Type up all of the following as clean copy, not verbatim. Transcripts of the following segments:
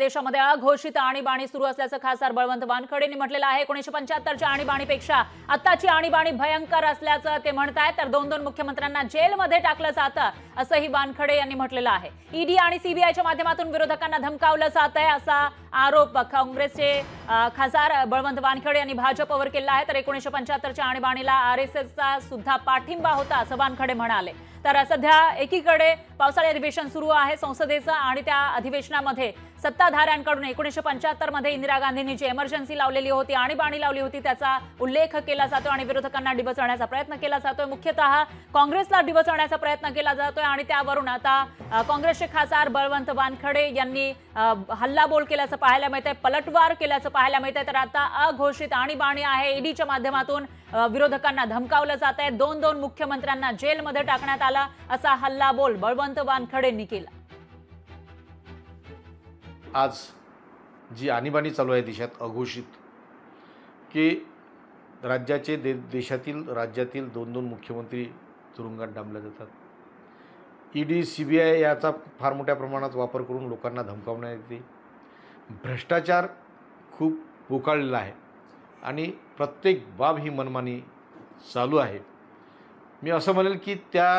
देशामध्ये अघोषित आणीबाणी सुरू असल्याचं खासदार बळवंत वानखडेंनी म्हटलेलं आहे। 1975च्या आणीबाणीपेक्षा आताची आणीबाणी भयंकर असल्याचं ते म्हणतायत। तर दोन मुख्यमंत्र्यांना जेलमध्ये टाकलं जातं असंही वानखडे यांनी म्हटलेलं आहे। ईडी आणि सीबीआयच्या माध्यमातून विरोधकांना धमकावलं जात आहे असा आरोप काँग्रेसचे खासदार बळवंत वानखडे यांनी भाजपवर केला आहे। तर 1975च्या आणीबाणीला आरएसएसचा सुद्धा पाठिंबा होता असं वानखडे म्हणाले। तर सध्या एकीकडे पावसाळी अधिवेशन सुरू आहे संसदेचं आणि त्या अधिवेशनामध्ये सत्ताधाऱ्यांकडून 1975 मध्ये इंदिरा गांधींनी जी इमर्जन्सी लावलेली होती, आणीबाणी लावली होती, त्याचा उल्लेख केला जातो आणि विरोधकांना डिवचण्याचा प्रयत्न केला जातोय। मुख्यतः काँग्रेसला डिवचण्याचा प्रयत्न केला जातोय आणि त्यावरून आता काँग्रेसचे खासदार बळवंत वानखडे यांनी हल्लाबोल केल्याचं पाहायला मिळतंय, पलटवार केल्याचं पाहायला मिळतंय। तर आता अघोषित आणीबाणी आहे, ईडीच्या माध्यमातून विरोधकांना धमकावलं जात आहे। दोन मुख्यमंत्र्यांना जेलमध्ये टाकण्यात आला असा हल्लाबोल बळवंत वानखडेंनी केला। आज जी आणीबाणी चालू आहे देशात अघोषित, की राज्याचे राज्यातील दोन मुख्यमंत्री तुरुंगात डांबले जातात। ईडी सीबीआय याचा फार मोठ्या प्रमाणात वापर करून लोकांना धमकावण्यात येते। भ्रष्टाचार खूप पोकाळलेला आहे आणि प्रत्येक बाब ही मनमानी चालू आहे। मी असं म्हणेल की त्या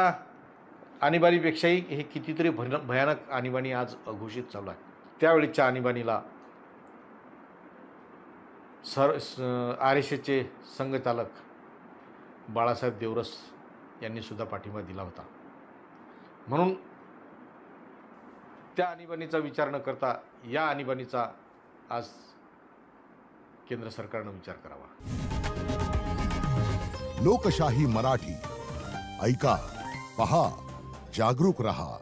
आणीबाणीपेक्षाही हे कितीतरी भयानक आणीबाणी आज अघोषित चालू आहे। त्यावेळीच्या आणीबाणीला आरएसएसचे संघचालक बाळासाहेब देवरस यांनी सुद्धा पाठिंबा दिला होता। म्हणून त्या आणीबाणीचा विचार न करता या आणीबाणीचा आज केंद्र सरकारने विचार करावा। लोकशाही मराठी ऐका, पहा, जागरूक रहा।